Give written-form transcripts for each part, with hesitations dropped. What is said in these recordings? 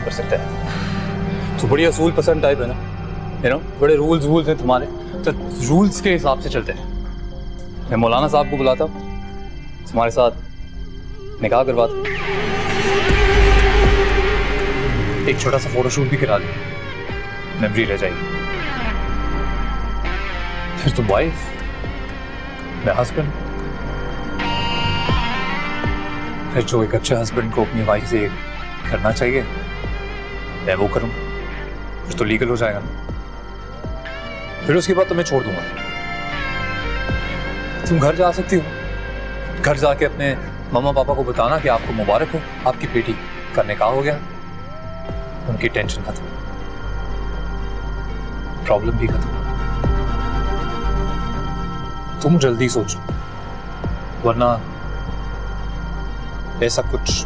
कर सकता है। तो बड़ी असूल पसंद टाइप है ना, बड़े रूल्स हैं तुम्हारे, तो रूल्स के हिसाब से चलते हैं। मैं मौलाना साहब को बुलाता हूँ, तुम्हारे साथ निकाह करवाता, एक छोटा सा फोटोशूट भी करा दें, मेमोरी रह जाएगी। फिर तुम वाइफ, मैं हस्बैंड। फिर जो एक अच्छे हस्बैंड को अपनी वाइफ से करना चाहिए मैं वो करूं, फिर तो लीगल हो जाएगा। फिर उसके बाद तुम्हें छोड़ दूंगा, तुम घर जा सकती हो। घर जाके अपने मम्मा पापा को बताना कि आपको मुबारक हो, आपकी बेटी का निकाह हो गया। उनकी टेंशन खत्म, प्रॉब्लम भी खत्म। तुम जल्दी सोचो, वरना ऐसा कुछ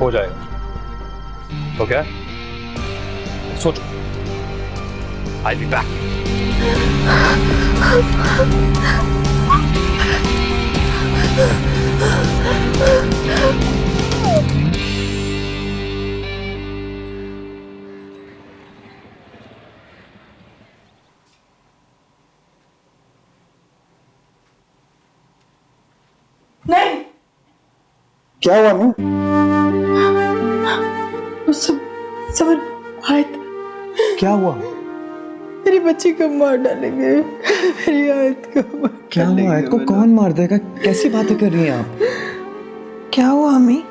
हो जाएगा। तो क्या सोचो, I'll be back. नहीं, क्या हुआ मैं? समर आयत, क्या हुआ? मेरी बच्ची को मार डालेंगे, मेरी आयत को मार क्या हुआ? आयत को कौन मार देगा? कैसी बातें कर रही हैं आप? क्या हुआ अम्मी?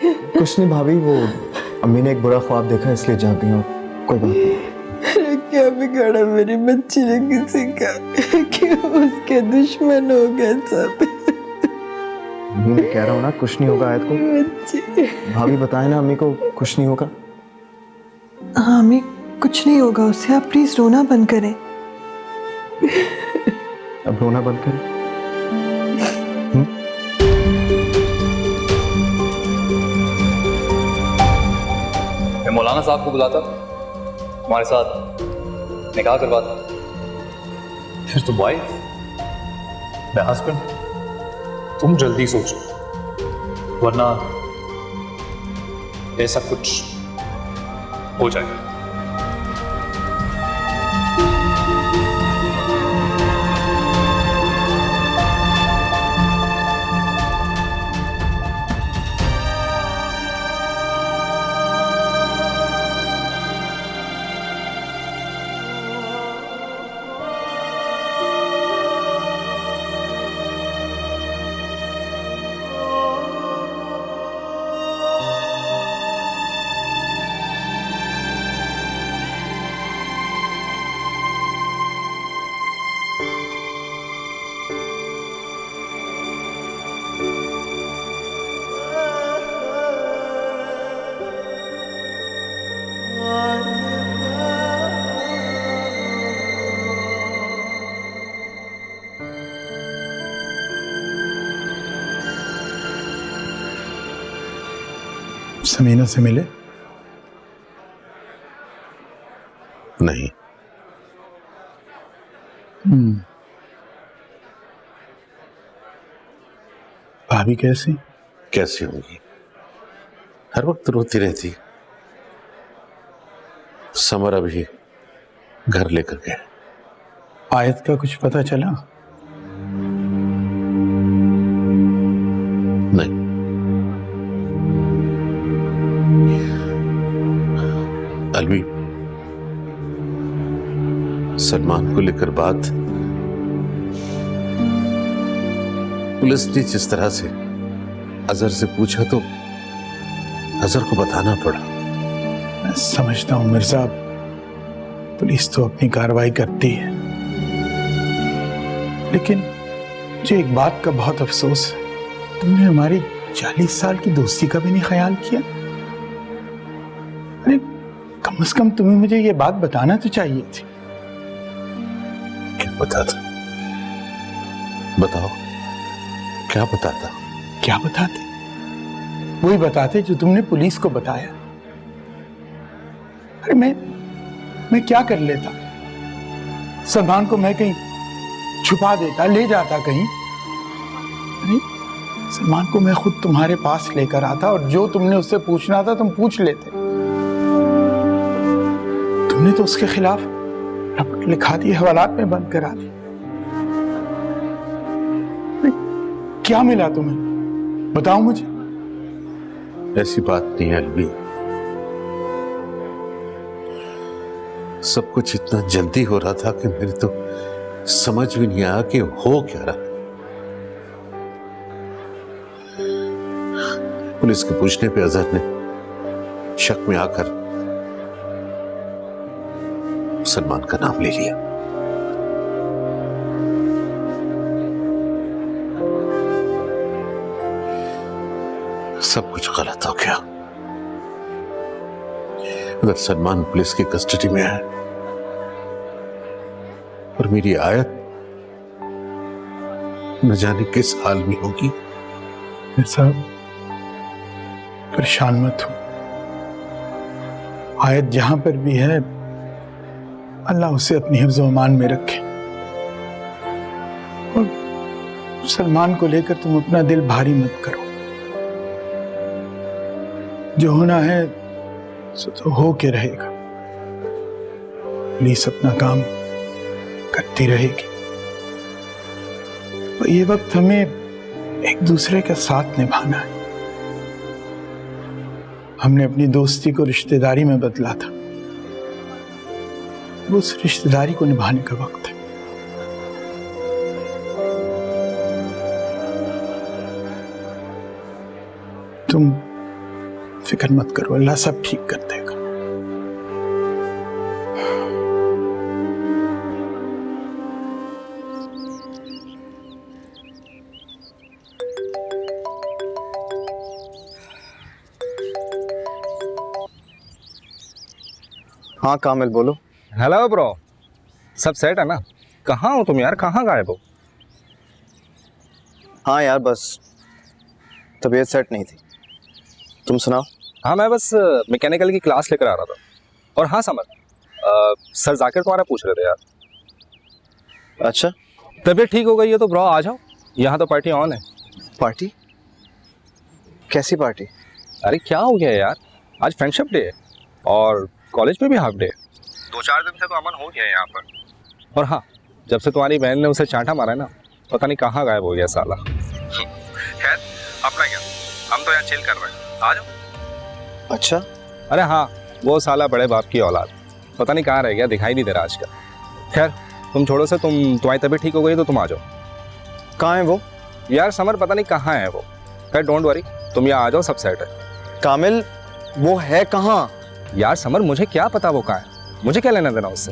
कुछ नहीं भाभी, वो अम्मी ने एक बुरा ख्वाब देखा इसलिए जाग गई। और कोई बात नहीं। अरे क्या बिगाड़ा मेरी बच्ची ने किसी का, क्यों उसके दुश्मन हो गए सब। मैं कह रहा हूँ ना कुछ नहीं होगा आयत को। बच्ची, भाभी बताए ना अम्मी को कुछ नहीं होगा। हाँ अम्मी, कुछ नहीं होगा उससे, आप प्लीज रोना बंद करें। अब रोना बंद करें। मैं मौलाना साहब को बुलाता, तुम्हारे साथ निकाह करवाता, फिर तुम वाइफ, मैं हस्बैंड। तुम जल्दी सोचो, वरना ऐसा कुछ हो जाएगा। समीना से मिले? नहीं। भाभी कैसी? कैसी होंगी, हर वक्त रोती रहती। समर अभी घर लेकर गए। आयत का कुछ पता चला? नहीं। अलवी, सलमान को लेकर बात पुलिस ने जिस तरह से अजहर से पूछा तो अजहर को बताना पड़ा। मैं समझता हूं मिर्जा, पुलिस तो अपनी कार्रवाई करती है, लेकिन मुझे एक बात का बहुत अफसोस है, तुमने हमारी 40 साल की दोस्ती का भी नहीं ख्याल किया। अरे कम से कम तुम्हें मुझे ये बात बताना तो चाहिए थी। क्या बताता? बताओ, क्या बताता? क्या बताते? वही बताते जो तुमने पुलिस को बताया। अरे मैं क्या कर लेता? सलमान को मैं कहीं छुपा देता, ले जाता कहीं। अरे सलमान को मैं खुद तुम्हारे पास लेकर आता और जो तुमने उससे पूछना था तुम पूछ लेते। तुमने तो उसके खिलाफ रपट लिखा दी, हवालात में बंद करा दी। क्या मिला तुम्हें, बताओ मुझे। ऐसी बात नहीं है अलवी, सब कुछ इतना जल्दी हो रहा था कि मेरे तो समझ भी नहीं आया कि हो क्या रहा। पुलिस के पूछने पे अजहर ने शक में आकर सलमान का नाम ले लिया। सब कुछ गलत हो गया। अगर सलमान पुलिस की कस्टडी में है और मेरी आयत न जाने किस हाल में होगी। मेरे साहब परेशान मत हो, आयत जहां पर भी है अल्लाह उसे अपनी हिफ्ज़ व अमान में रखे। और सलमान को लेकर तुम अपना दिल भारी मत करो, जो होना है सो तो हो के रहेगा। पुलिस अपना काम करती रहेगी। और ये वक्त हमें एक दूसरे का साथ निभाना है। हमने अपनी दोस्ती को रिश्तेदारी में बदला था, वो उस रिश्तेदारी को निभाने का वक्त है। तुम फिक्र मत करो, अल्लाह सब ठीक कर देगा। हाँ कामिल बोलो। हेलो ब्रो, सब सेट है ना? कहाँ हो तुम यार, कहाँ गायब हो? हाँ यार बस तबीयत सेट नहीं थी, तुम सुनाओ। हाँ मैं बस मैकेनिकल की क्लास लेकर आ रहा था। और हाँ समर, सर जाकिर तुम्हारा पूछ रहे थे यार। अच्छा तबीयत ठीक हो गई है तो ब्रो आ जाओ, यहाँ तो पार्टी ऑन है। पार्टी? कैसी पार्टी? अरे क्या हो गया यार, आज फ्रेंडशिप डे है और कॉलेज में भी हाफ डे। 2-4 दिन से तो अमन हो गया है यहाँ पर। और हाँ, जब से तुम्हारी बहन ने उसे चांटा मारा है ना, पता नहीं कहाँ गायब हो गया साला। खैर अपना क्या, हम तो यहाँ चिल कर रहे हैं, आ जाओ। अच्छा अरे हाँ, वो साला बड़े बाप की औलाद पता नहीं कहाँ रह गया, दिखाई नहीं दे रहा आजकल। खैर तुम छोड़ो से, तुम्हारी तबीयत ठीक हो गई तो तुम आ जाओ। कहाँ है वो? यार समर पता नहीं कहाँ है वो। खैर डोंट वरी, तुम यहाँ आ जाओ, सब सेट है। कामिल वो है कहाँ? यार समर मुझे क्या पता वो कहाँ है, मुझे क्या लेना देना उससे।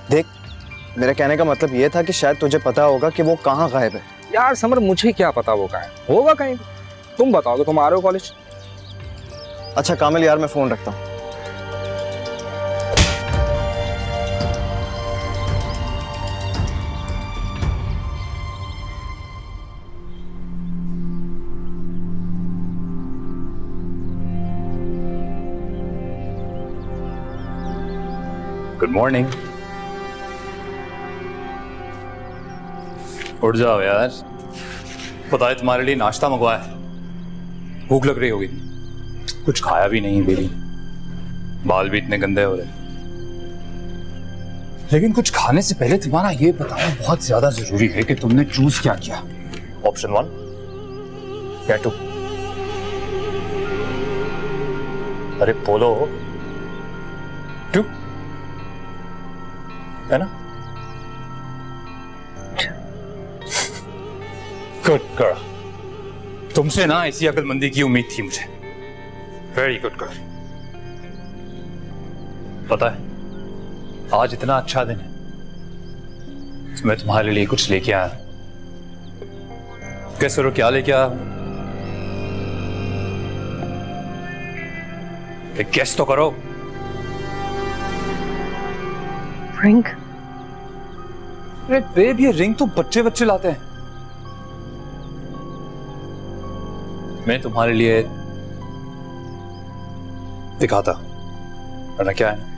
देख मेरा कहने का मतलब ये था कि शायद तुझे पता होगा कि वो कहाँ गायब है। यार समर मुझे क्या पता वो कहाँ है, होगा कहीं। तुम बताओगे, तुम आ रहे हो कॉलेज। अच्छा कामिल यार मैं फोन रखता हूँ। Good morning. उठ जाओ यार, पता है तुम्हारे लिए नाश्ता मंगवाया है, भूख लग रही होगी। कुछ खाया भी नहीं बेली, बाल भी इतने गंदे हो रहे। लेकिन कुछ खाने से पहले तुम्हारा ये बताना बहुत ज्यादा जरूरी है कि तुमने चूज क्या किया। ऑप्शन 1 या 2? अरे बोलो। 2 है ना? गुड गर्ल, तुमसे ना ऐसी अक्लमंदी की उम्मीद थी मुझे। Very good girl. पता है आज इतना अच्छा दिन है तो मैं तुम्हारे लिए कुछ लेके आया। कैसे रो, क्या लेके आया? एक गेस तो करो। रिंग? अरे बेब, ये रिंग तो बच्चे लाते हैं। मैं तुम्हारे लिए दिखाता, वरना क्या है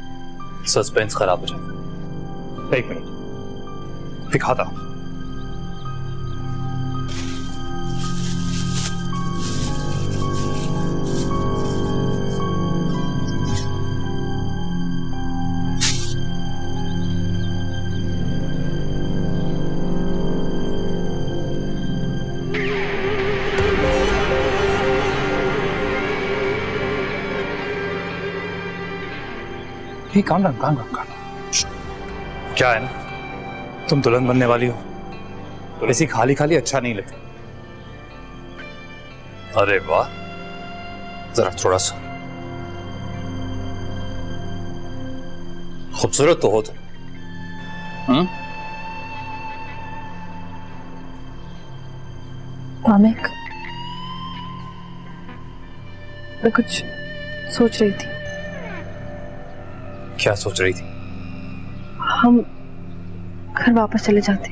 सस्पेंस खराब हो जाए। 1 मिनट दिखाता। ही काम क्या है ना, तुम दुल्हन बनने वाली हो तो ऐसी खाली खाली अच्छा नहीं लगता। अरे वाह, जरा थोड़ा सा खूबसूरत तो हो तुम। वामिक, मैं कुछ सोच रही थी। क्या सोच रही थी? हम घर वापस चले जाते,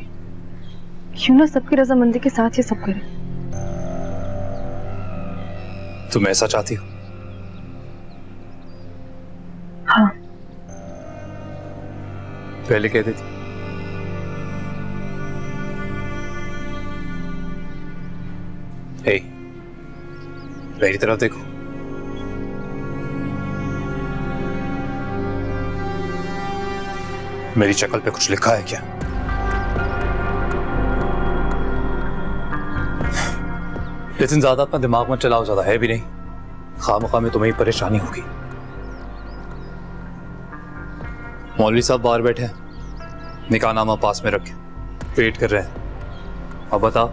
क्यों ना सबकी रजामंदी के साथ ये सब करें। तुम ऐसा चाहती हो? हाँ। पहले कह देती। हे, मेरी तरफ देखो। मेरी शक्ल पे कुछ लिखा है क्या? इतनी ज्यादा अपना दिमाग मत चलाओ, ज्यादा है भी नहीं। खामखा में तुम्हें परेशानी होगी। मौलवी साहब बाहर बैठे हैं, निकाहनामा पास में रखे, वेट कर रहे हैं। अब बताओ,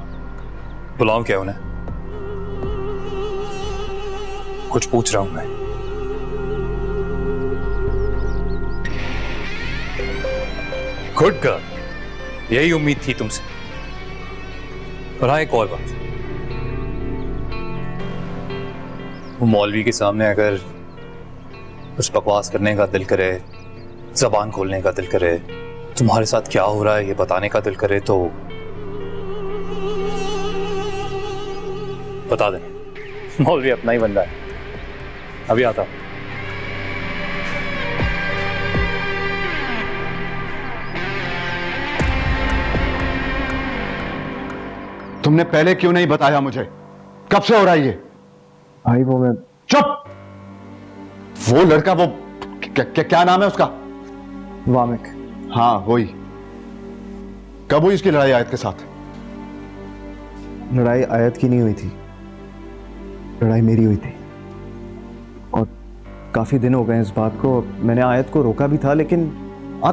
बुलाऊं क्या उन्हें? कुछ पूछ रहा हूं मैं। गुड गर्ल, यही उम्मीद थी तुमसे। और हाँ, एक और बात, वो मौलवी के सामने अगर कुछ बकवास करने का दिल करे, जबान खोलने का दिल करे, तुम्हारे साथ क्या हो रहा है ये बताने का दिल करे, तो बता देना। मौलवी अपना ही बंदा है। अभी आता हूं। तुमने पहले क्यों नहीं बताया मुझे? कब से हो रहा है ये? भाई वो मैं चुप। वो लड़का, वो क्या नाम है उसका? वामिक। हाँ वही। कब हुई इसकी लड़ाई आयत के साथ? लड़ाई आयत की नहीं हुई थी, लड़ाई मेरी हुई थी। और काफी दिन हो गए इस बात को। मैंने आयत को रोका भी था, लेकिन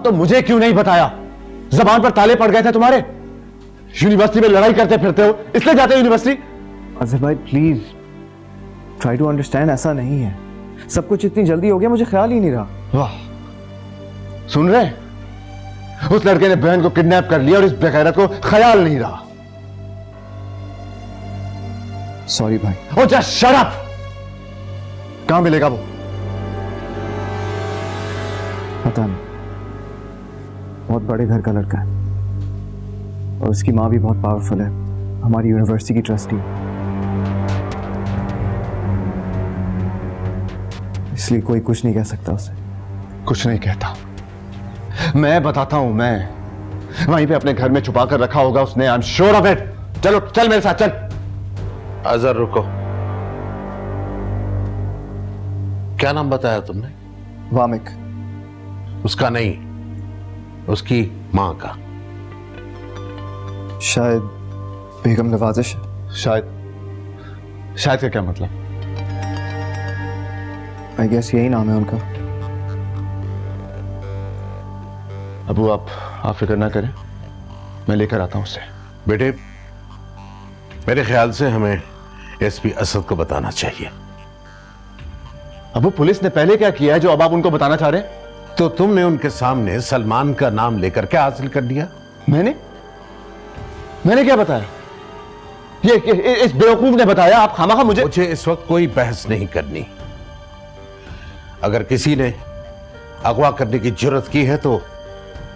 तो मुझे क्यों नहीं बताया? जबान पर ताले पड़ गए थे तुम्हारे। यूनिवर्सिटी में लड़ाई करते फिरते हो, इसलिए जाते हो यूनिवर्सिटी? अजहर भाई प्लीज ट्राई टू अंडरस्टैंड। ऐसा नहीं है, सब कुछ इतनी जल्दी हो गया, मुझे ख्याल ही नहीं रहा। वाह, सुन रहे? उस लड़के ने बहन को किडनैप कर लिया और इस बेगैरत को ख्याल नहीं रहा। सॉरी भाई। ओ जस्ट शट अप। कहां मिलेगा वो? पता नहीं, बहुत बड़े घर का लड़का है और उसकी माँ भी बहुत पावरफुल है, हमारी यूनिवर्सिटी की ट्रस्टी। इसलिए कोई कुछ नहीं कह सकता उसे। कुछ नहीं कहता, मैं बताता हूं। मैं वहीं पे अपने घर में छुपा कर रखा होगा उसने। I am sure of it. चलो चल मेरे साथ चल। अजहर रुको, क्या नाम बताया तुमने? वामिक। उसका नहीं, उसकी मां का। शायद बेगम नवाजिश। शायद का क्या मतलब? आई गेस यही नाम है उनका। अबू आप फिक्र ना करें, मैं लेकर आता हूं उसे। बेटे, मेरे ख्याल से हमें एसपी असद को बताना चाहिए। अबू पुलिस ने पहले क्या किया है जो अब आप उनको बताना चाह रहे हैं? तो तुमने उनके सामने सलमान का नाम लेकर क्या हासिल कर लिया? मैंने क्या बताया? ये इस बेवकूफ ने बताया। आप खामखा मुझे इस वक्त कोई बहस नहीं करनी। अगर किसी ने अगवा करने की जुर्रत की है तो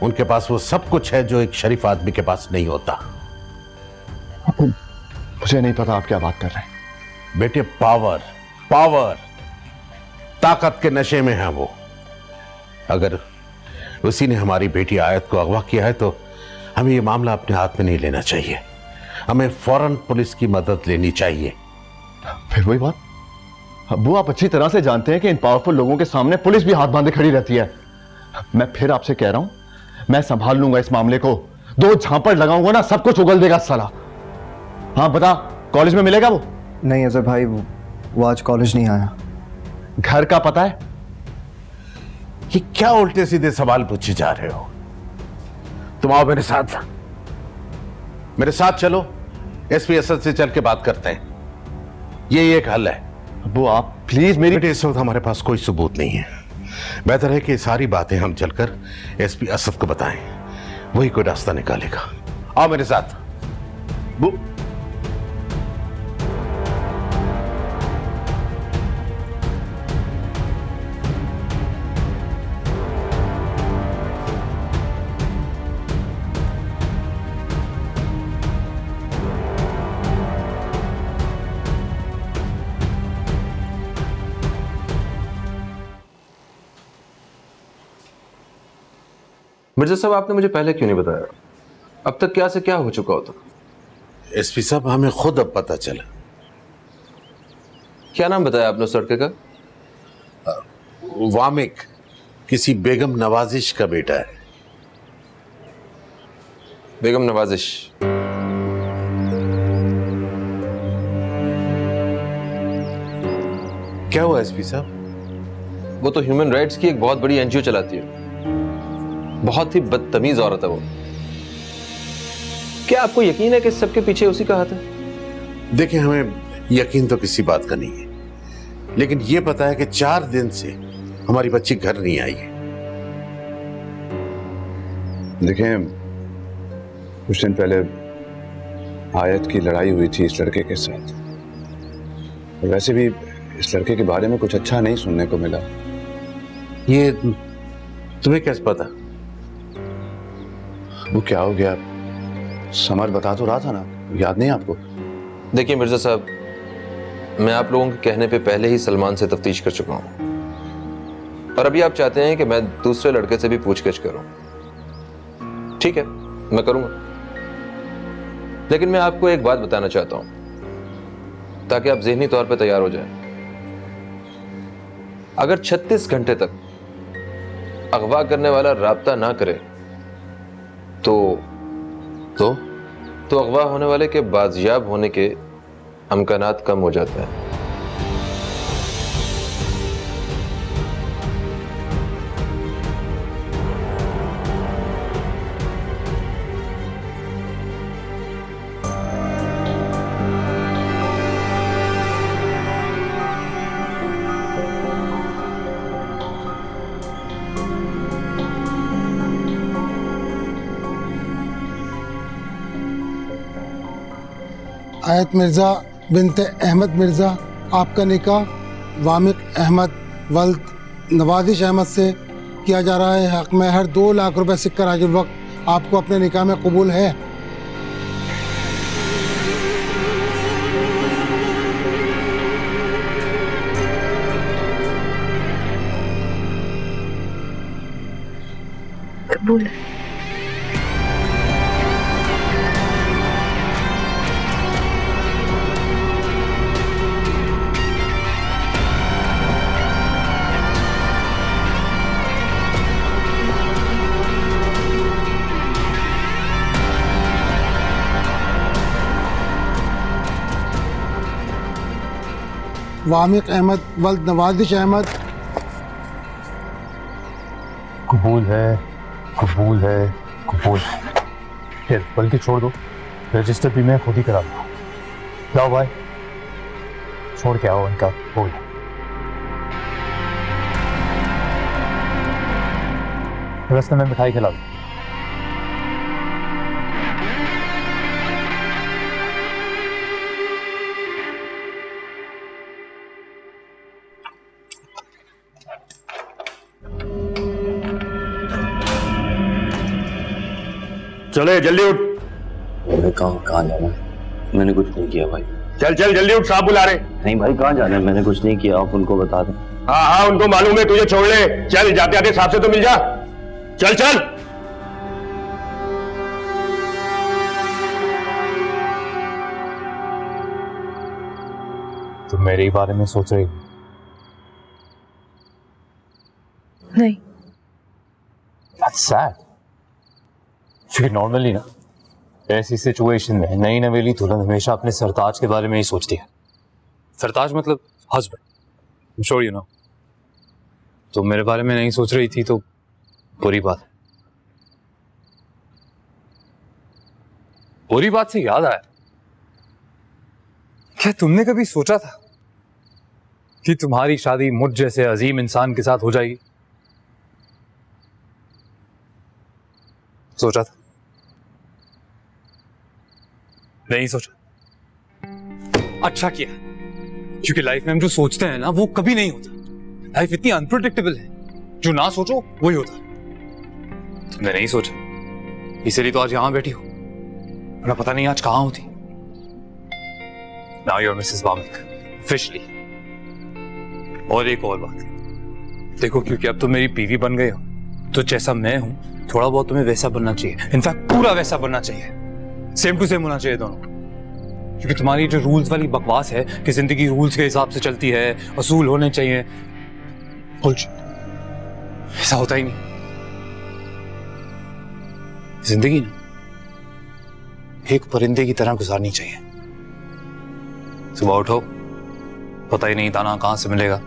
उनके पास वो सब कुछ है जो एक शरीफ आदमी के पास नहीं होता। मुझे नहीं पता आप क्या बात कर रहे हैं। बेटे, पावर ताकत के नशे में है वो। अगर उसी ने हमारी बेटी आयत को अगवा किया है तो हमें यह मामला अपने हाथ में नहीं लेना चाहिए। हमें फौरन पुलिस की मदद लेनी चाहिए। फिर वही बात, अब्बू आप अच्छी तरह से जानते हैं कि इन पावरफुल लोगों के सामने पुलिस भी हाथ बांधे खड़ी रहती है। मैं फिर आपसे कह रहा हूं, मैं संभाल लूंगा इस मामले को। 2 झापड़ लगाऊंगा ना, सब कुछ उगल देगा साला। हाँ बता, कॉलेज में मिलेगा वो? नहीं अजहर भाई, वो आज कॉलेज नहीं आया। घर का पता है? ये क्या उल्टे सीधे सवाल पूछे जा रहे हो? तुम आओ मेरे साथ चलो, एसपी असद से चल के बात करते हैं। ये एक हल है। अब्बू आप प्लीज मेरी बेटे, इस वक्त हमारे पास कोई सबूत नहीं है। बेहतर है कि सारी बातें हम चलकर एसपी असद को बताएं, वही कोई रास्ता निकालेगा। आओ मेरे साथ। मिर्जा साहब, आपने मुझे पहले क्यों नहीं बताया? अब तक क्या से क्या हो चुका होता? एसपी साहब, हमें खुद अब पता चला। क्या नाम बताया आपने उस लड़के का? वामिक, किसी बेगम नवाजिश का बेटा है। बेगम नवाजिश? क्या हुआ एसपी साहब? वो तो ह्यूमन राइट्स की एक बहुत बड़ी एनजीओ चलाती है। बहुत ही बदतमीज औरत है वो। क्या आपको यकीन है कि सबके पीछे उसी का हाथ है? देखिए, हमें यकीन तो किसी बात का नहीं है, लेकिन यह पता है कि 4 दिन से हमारी बच्ची घर नहीं आई है। देखें, कुछ दिन पहले आयत की लड़ाई हुई थी इस लड़के के साथ, और वैसे भी इस लड़के के बारे में कुछ अच्छा नहीं सुनने को मिला। ये तुम्हें कैसे पता? वो क्या हो गया? समर बता तो रहा था ना, याद नहीं आपको? देखिए मिर्जा साहब, मैं आप लोगों के कहने पे पहले ही सलमान से तफ्तीश कर चुका हूं, और अभी आप चाहते हैं कि मैं दूसरे लड़के से भी पूछगिछ करूं। ठीक है, मैं करूंगा, लेकिन मैं आपको एक बात बताना चाहता हूं ताकि आप ज़हनी तौर पे तैयार हो जाएं। अगर 36 घंटे तक अगवा करने वाला राब्ता ना करे तो अगवा होने वाले के बाजियाब होने के अमकानात कम हो जाते हैं। आयत मिर्ज़ा बिनते अहमद मिर्ज़ा, आपका निकाह वामिक अहमद वल्द नवाजिश अहमद से किया जा रहा है। हक में हर 2 लाख रुपए सिक्का राजुल वक्त आपको अपने निकाह में कबूल है? कबूल है। वामिक अहमद वल्द नवाजिश अहमद। कबूल है, कबूल है, कबूल। फिर बल्कि छोड़ दो, रजिस्टर भी मैं खुद ही करा दूंगा। जाओ भाई, छोड़ के आओ इनका बोल। रास्ते में मिठाई खिला दो। चले जल्दी उठ। कहाँ जाना? मैंने कुछ नहीं किया भाई। चल चल जल्दी उठ, साहब बुला रहे। नहीं भाई, कहाँ जाना है? मैंने कुछ नहीं किया, आप उनको बता दें। हाँ हाँ, उनको मालूम है, तुझे छोड़ ले। चल, जाते आते साहब से तो मिल जा। चल चल। तुम मेरे बारे में सोच रही हो? नहीं। That's sad. क्योंकि नॉर्मली ना ऐसी सिचुएशन में नई नवेली दुल्हन हमेशा अपने सरताज के बारे में ही सोचती है। सरताज मतलब husband, I'm sure you know. तुम मेरे बारे में नहीं सोच रही थी तो बुरी बात। बुरी बात से याद आया, क्या तुमने कभी सोचा था कि तुम्हारी शादी मुझ जैसे अजीम इंसान के साथ हो जाएगी? सोचा था? नहीं सोचा? अच्छा किया, क्योंकि लाइफ में हम जो सोचते हैं ना वो कभी नहीं होता। लाइफ इतनी अनप्रेडिक्टेबल है, जो ना सोचो वही होता। तुमने नहीं सोचा, इसीलिए तो आज यहां बैठी हो, वरना पता नहीं आज कहां होती। Now you're Mrs. Wamiq, officially। और एक और बात देखो, क्योंकि अब तुम मेरी बीवी बन गए हो, तो जैसा मैं हूं थोड़ा बहुत तुम्हें वैसा बनना चाहिए। इनफैक्ट पूरा वैसा बनना चाहिए, सेम टू सेम होना चाहिए दोनों। क्योंकि तुम्हारी जो रूल्स वाली बकवास है कि जिंदगी रूल्स के हिसाब से चलती है, असूल होने चाहिए, ऐसा होता ही नहीं। जिंदगी ना एक परिंदे की तरह गुजारनी चाहिए। सुबह उठो, पता ही नहीं दाना कहां से मिलेगा,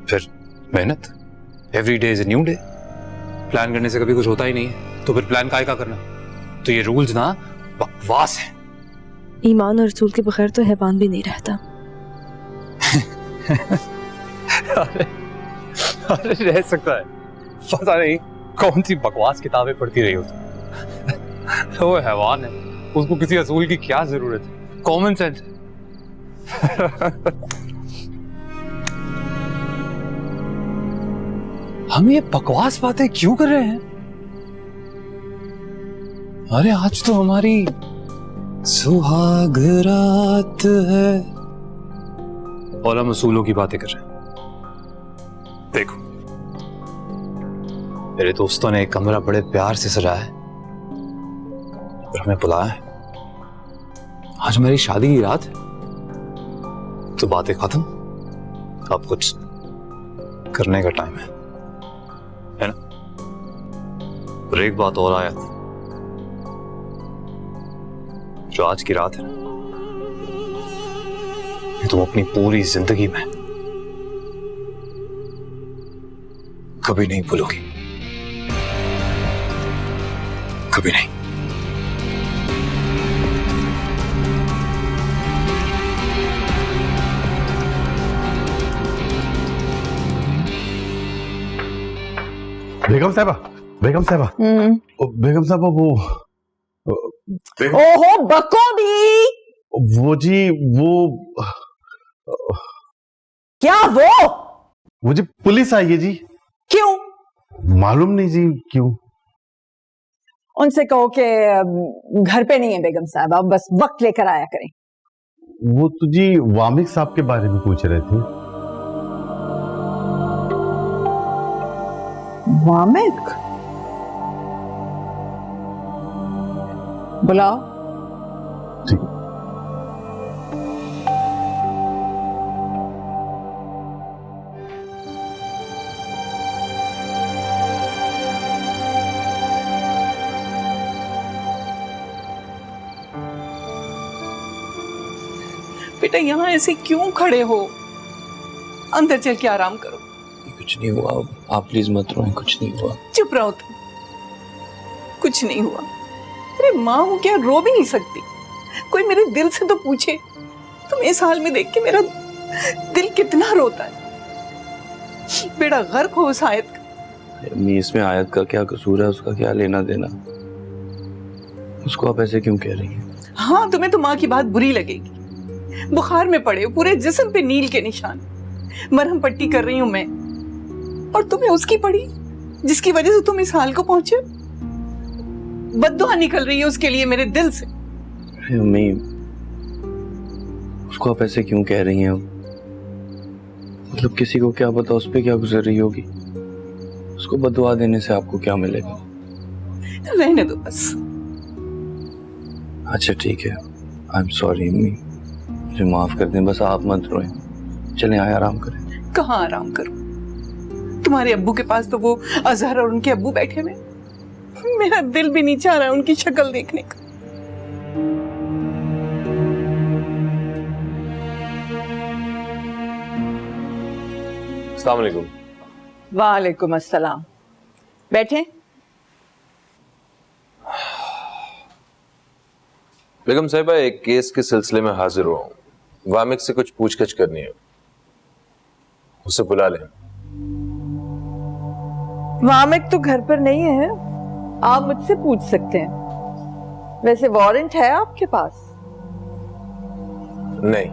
फिर मेहनत, every day is a new day. Plan करने से कभी कुछ होता ही नहीं है, तो फिर प्लान काहे का करना? तो ये रूल्स ना बकवास है। ईमान और रसूल के बगैर तो हैवान भी नहीं रहता। अरे रह सकता है, पता नहीं कौन सी बकवास किताबें पढ़ती रही हो तुम। तो वो हैवान है, उसको किसी असूल की क्या जरूरत है? कॉमन सेंस है। हम ये बकवास बातें क्यों कर रहे हैं? अरे आज तो हमारी सुहाग रात है और हम असूलों की बातें कर रहे हैं। देखो, मेरे दोस्तों ने एक कमरा बड़े प्यार से सजाया है और हमें बुलाया है। आज हमारी शादी की रात है, तो बातें खत्म, अब कुछ करने का टाइम है ना? और एक बात और आया था, जो आज की रात है ना, ये तुम अपनी पूरी जिंदगी में कभी नहीं भूलोगी, कभी नहीं। बेगम साहबा, बेगम साहबा, बेगम साहबा, ओहो बकौदी, वो जी वो क्या वो जी पुलिस आई है जी। क्यों? मालूम नहीं जी क्यों। उनसे कहो कि घर पे नहीं है बेगम साहब, आप बस वक्त लेकर आया करें। वो तो जी वामिक साहब के बारे में पूछ रहे थे। वामिक? बुलाओ। ठीक। बेटा यहाँ ऐसे क्यों खड़े हो? अंदर चल के आराम करो। कुछ नहीं हुआ, आप प्लीज मत रोएं, कुछ नहीं हुआ। चुप रहो तुम, कुछ नहीं हुआ। अरे माँ हूं क्या, रो भी नहीं सकती? कोई मेरे दिल से तो पूछे। तुम इस हाल में देख के मेरा दिल कितना रोता है। बेटा गर्क हो उस आयत का। अम्मी, इसमें आयत का क्या कसूर है? उसका क्या लेना देना? उसको आप ऐसे क्यों कह रही हैं? हाँ, तुम्हें तो माँ की बात बुरी लगेगी। बुखार में पड़े हो, पूरे जिस्म पे नील के निशान, मरहम पट्टी कर रही हूं मैं, और तुम्हें उसकी पड़ी जिसकी वजह से तुम इस हाल को पहुंचे। बद्दुआ निकल रही है उसके लिए मेरे दिल से। अम्मी, उसको आप ऐसे क्यों कह रही हैं? मतलब किसी को क्या पता उस पे क्या गुजर रही होगी। उसको बद्दुआ देने से आपको क्या मिलेगा? रहने दो बस। अच्छा ठीक है, आई एम सॉरी अम्मी, मुझे माफ कर दें, बस आप मत रोएं। चलें, आए आराम करें। कहाँ आराम करूं? तुम्हारे अब्बू के पास तो वो अजहर और उनके अब्बू बैठे हुए। मेरा दिल भी नहीं चाह रहा है उनकी शक्ल देखने का। अस्सलाम वालेकुम। वालेकुम अस्सलाम। बैठे। बेगम साहिबा, एक केस के सिलसिले में हाजिर हुआ हूं। वामिक से कुछ पूछगछ करनी है, उसे बुला लें। वामिक तो घर पर नहीं है, आप मुझसे पूछ सकते हैं। वैसे वारंट है आपके पास? नहीं,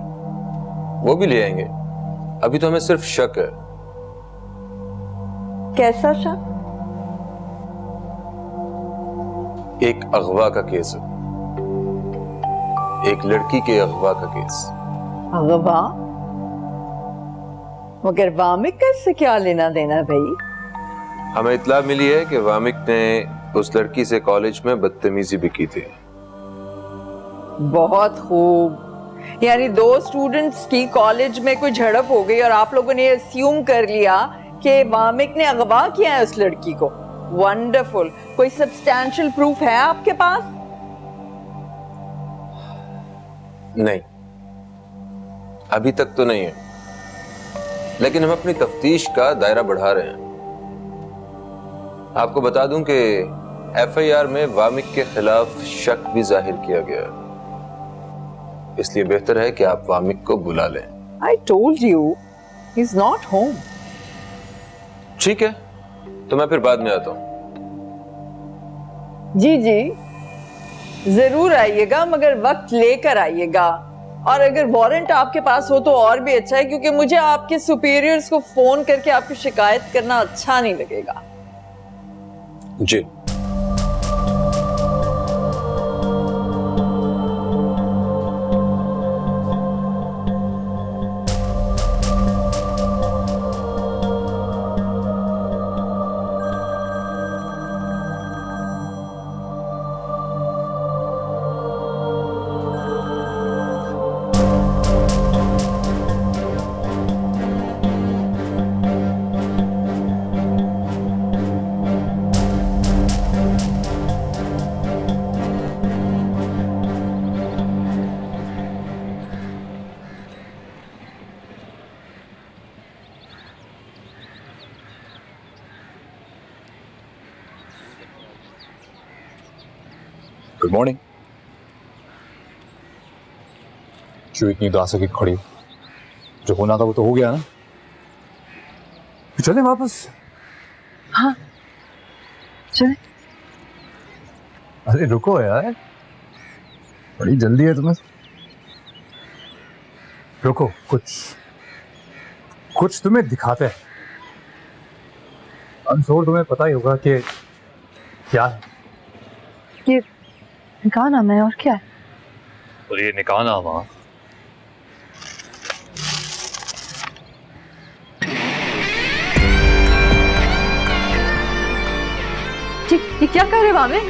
वो भी ले आएंगे। अभी तो हमें सिर्फ शक है। कैसा शक? एक अगवा का केस है, एक लड़की के अगवा का केस। अगवा? मगर वामिक का इससे क्या लेना देना भाई? हमें इत्तला मिली है कि वामिक ने उस लड़की से कॉलेज में बदतमीजी भी की थी। बहुत खूब। यानी दो स्टूडेंट्स की कॉलेज में कोई झड़प हो गई और आप लोगों ने अस्यूम कर लिया कि वामिक ने अगवा किया है उस लड़की को। वंडरफुल। कोई सब्सटैंशियल प्रूफ है आपके पास? नहीं, अभी तक तो नहीं है, लेकिन हम अपनी तफ्तीश का दायरा बढ़ा रहे हैं। आपको बता दूं कि एफआईआर में वामिक के खिलाफ शक भी जाहिर किया गया है, इसलिए बेहतर है कि आप वामिक को बुला लें। I told you, he's not home. ठीक है, तो मैं फिर बाद में आता हूं। जी जी जरूर आइएगा, मगर वक्त लेकर आइएगा। और अगर वारंट आपके पास हो तो और भी अच्छा है, क्योंकि मुझे आपके सुपीरियर्स को फोन करके आपकी शिकायत करना अच्छा नहीं लगेगा। जी। Good morning. क्यों इतनी उदास होकर खड़ी हो? जो होना था वो तो हो गया ना, तो चले वापस। हाँ चले। अरे रुको यार, बड़ी जल्दी है तुम्हें। रुको, कुछ तुम्हें दिखाते हैं। अंशोर, तुम्हें पता ही होगा कि क्या है ये। निकाह नामा है और क्या है? और ये निकाह नामा ये क्या कर रहे वामिक?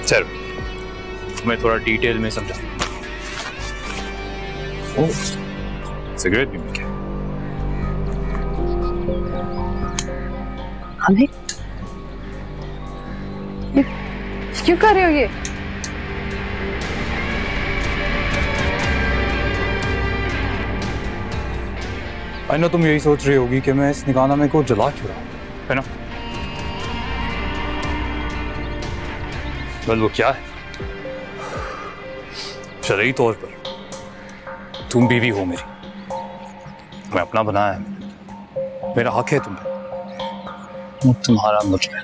सर, मैं थोड़ा डिटेल में समझा। सिगरेट भी मिल गया। वामिक, ये क्यों कर रहे हो ये? आई नो तुम यही सोच रही होगी कि मैं इस निकाहनामे को जला क्यों रहा हूं, है ना? बस वो क्या है, शरई तौर पर तुम बीवी हो मेरी, मैं अपना बनाया है, मेरा हक है तुम पे, तुम्हारा मुझ पे।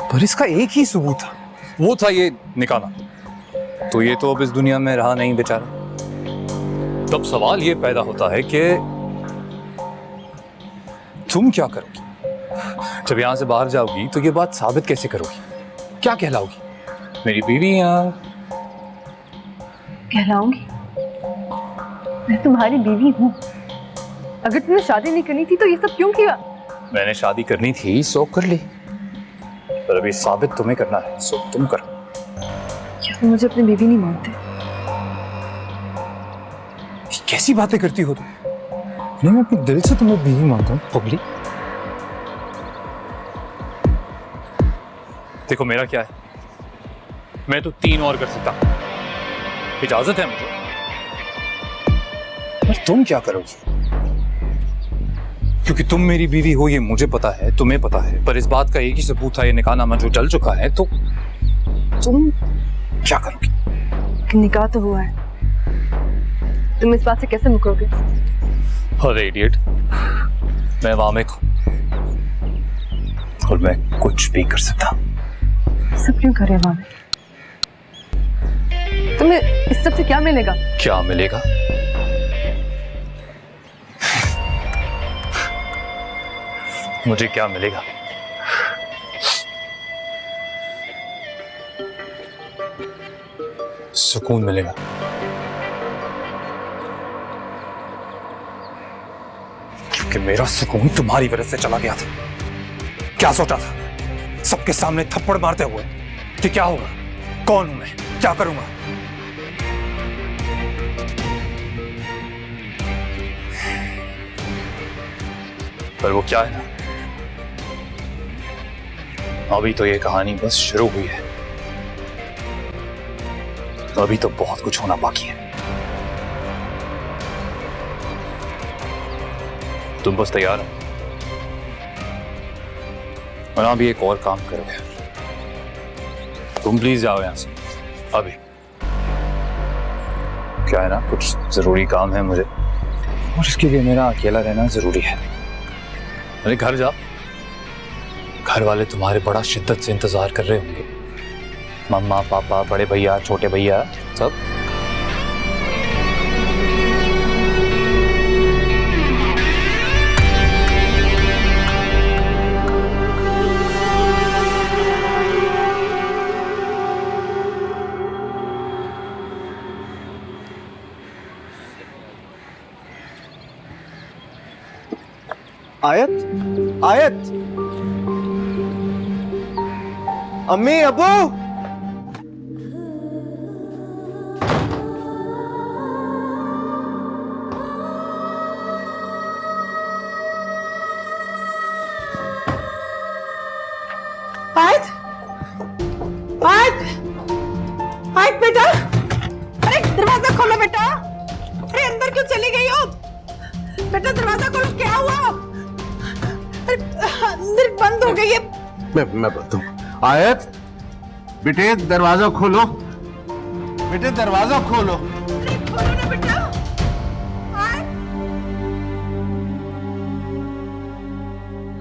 पर इसका एक ही सबूत था, वो था ये निकाहनामा। तो ये तो अब इस दुनिया में रहा नहीं बेचारा। तब सवाल ये पैदा होता है कि तुम क्या करोगी जब यहां से बाहर जाओगी? तो ये बात साबित कैसे करोगी? क्या कहलाओगी? मेरी बीवी या कहलाऊंगी? मैं तुम्हारी बीवी हूँ। अगर तुम्हें शादी नहीं करनी थी तो ये सब क्यों किया? मैंने शादी करनी थी सो कर ली, पर अभी साबित तुम्हें करना है, सो तुम करो। क्या तुम मुझे अपनी बीवी नहीं मानते? कैसी बातें करती हो तुम? नहीं, मैं अपने दिल से तुम्हें बीवी मानता हूँ पगली। देखो मेरा क्या है, मैं तो 3 और कर सकता, इजाजत है मुझे। पर तुम क्या करोगी? क्योंकि तुम मेरी बीवी हो ये मुझे पता है, तुम्हें पता है, पर इस बात का एक ही सबूत था, ये निकाहनामा जो जल चुका है, तो तुम क्या करोगी? निकाह तो हुआ है, तुम इस बात से कैसे मुकरोगे? अरे इडियट, मैं वामिक हूं और मैं कुछ भी कर सकता हूं। सब क्यों करे वामिक? तुम्हें इस सब से क्या मिलेगा? क्या मिलेगा? मुझे क्या मिलेगा? सुकून मिलेगा। क्योंकि मेरा सुकून तुम्हारी वजह से चला गया था। क्या सोचा था सबके सामने थप्पड़ मारते हुए कि क्या होगा, कौन हूं मैं, क्या करूंगा? पर वो क्या है ना, अभी तो ये कहानी बस शुरू हुई है, अभी तो बहुत कुछ होना बाकी है। तुम बस तैयार हो और अभी एक और काम करोगे। तुम प्लीज जाओ यहां से अभी। क्या है ना, कुछ जरूरी काम है मुझे और इसके लिए मेरा अकेला रहना जरूरी है। अरे घर जाओ, घर वाले तुम्हारे बड़ा शिद्दत से इंतजार कर रहे होंगे। मम्मा पापा, बड़े भैया, छोटे भैया, सब। आयत, आयत, अम्मी, अबू, आयत, आयत, आयत बेटा, अरे दरवाजा खोलो बेटा। अरे अंदर क्यों चली गई हो बेटा? दरवाजा खोलो, क्या हुआ? अरे अंदर बंद हो गई है। मैं बताऊं। आयत, बेटे दरवाजा खोलो, बेटे दरवाजा खोलो। अरे खोलो ना बेटा। आयत,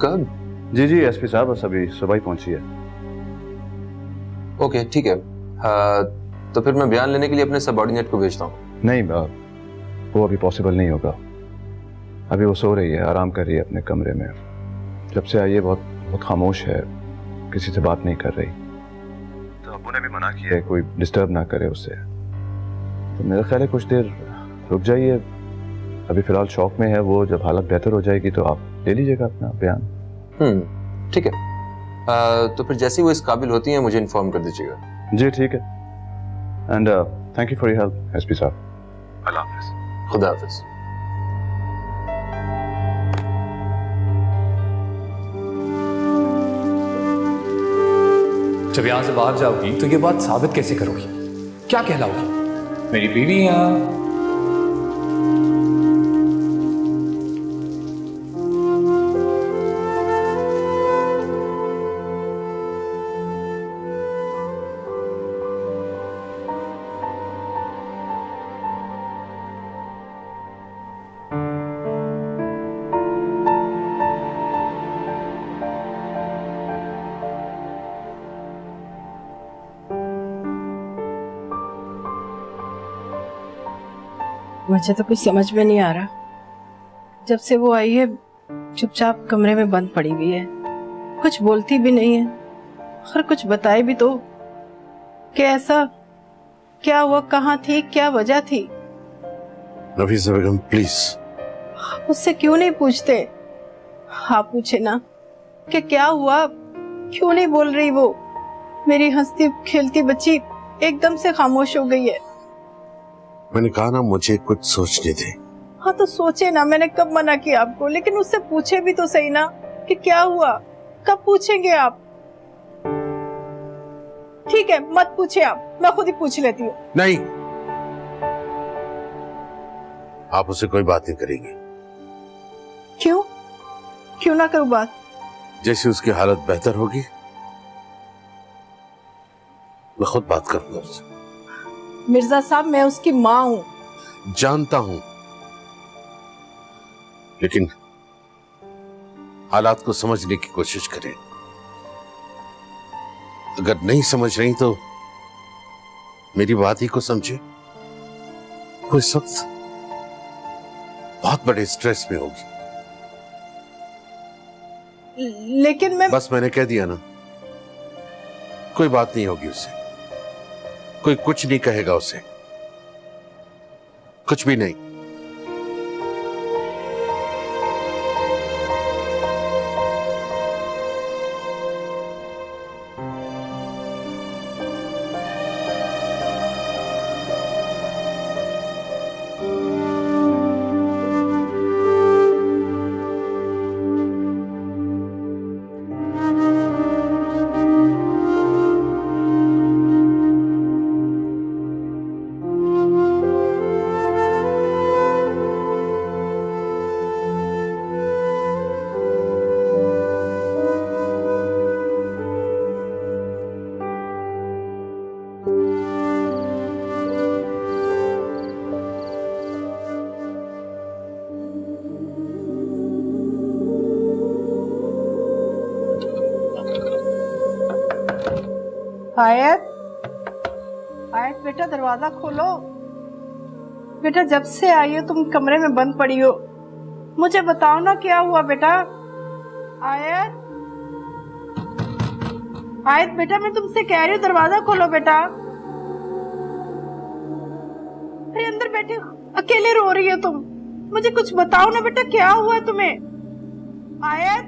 कब? जी जी एसपी साहब बस अभी सुबह ही पहुंची है। ओके ठीक है। हाँ, तो फिर मैं बयान लेने के लिए अपने सबऑर्डिनेट को भेजता हूँ। नहीं वो अभी पॉसिबल नहीं होगा। अभी वो सो रही है, आराम कर रही है अपने कमरे में। जब से आई है बहुत खामोश है, किसी से बात नहीं कर रही। तो अब्बू ने भी मना किया है कोई डिस्टर्ब ना करे उसे। तो मेरा ख्याल है कुछ देर रुक जाइए। अभी फिलहाल शॉक में है वो, जब हालत बेहतर हो जाएगी तो आप ले लीजिएगा अपना बयान। ठीक है। तो फिर जैसे ही वो इस काबिल होती हैं मुझे इन्फॉर्म कर दीजिएगा। जी ठीक है। And thank you for your help SP साहब। अल्लाह हाफिज। खुदा हाफिज। जब यहां से बाहर जाओगी तो ये बात साबित कैसे करोगी? क्या कहलाओगी? मेरी बीवी यहाँ। मुझे तो कुछ समझ में नहीं आ रहा। जब से वो आई है चुपचाप कमरे में बंद पड़ी हुई है, कुछ बोलती भी नहीं है और कुछ बताए भी तो कि ऐसा क्या हुआ, कहाँ थी, क्या वजह थी। नफीसा बेगम प्लीज। उससे क्यों नहीं पूछते? हाँ पूछे ना कि क्या हुआ, क्यों नहीं बोल रही वो? मेरी हंसती खेलती बच्ची एकदम से खामोश हो गई है। मैंने कहा ना मुझे कुछ सोचने दे। हाँ तो सोचे ना, मैंने कब मना किया आपको? लेकिन उससे पूछे भी तो सही ना कि क्या हुआ। कब पूछेंगे आप? ठीक है मत पूछे आप, मैं खुद ही पूछ लेती हूँ। नहीं, आप उसे कोई बात नहीं करेंगे। क्यों क्यों ना करूं बात? जैसे उसकी हालत बेहतर होगी मैं खुद बात करूंगा उससे। मिर्जा साहब, मैं उसकी माँ हूं। जानता हूं, लेकिन हालात को समझने की कोशिश करें। अगर नहीं समझ रही तो मेरी बात ही को समझे। वो इस वक्त बहुत बड़े स्ट्रेस में होगी। लेकिन मैं बस मैंने कह दिया ना, कोई बात नहीं होगी उससे, कोई कुछ नहीं कहेगा उसे, कुछ भी नहीं। आयत, आयत बेटा दरवाजा खोलो। बेटा जब से आई हो तुम कमरे में बंद पड़ी हो, मुझे बताओ ना क्या हुआ बेटा। आयत, आयत बेटा मैं तुमसे कह रही हूँ दरवाजा खोलो बेटा। अरे अंदर बैठे अकेले रो रही हो तुम, मुझे कुछ बताओ ना बेटा क्या हुआ तुम्हें। आयत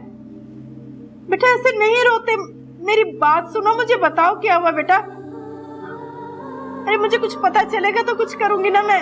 बेटा ऐसे नहीं रोते, मेरी बात सुनो, मुझे बताओ क्या हुआ बेटा। अरे मुझे कुछ पता चलेगा तो कुछ करूंगी ना मैं।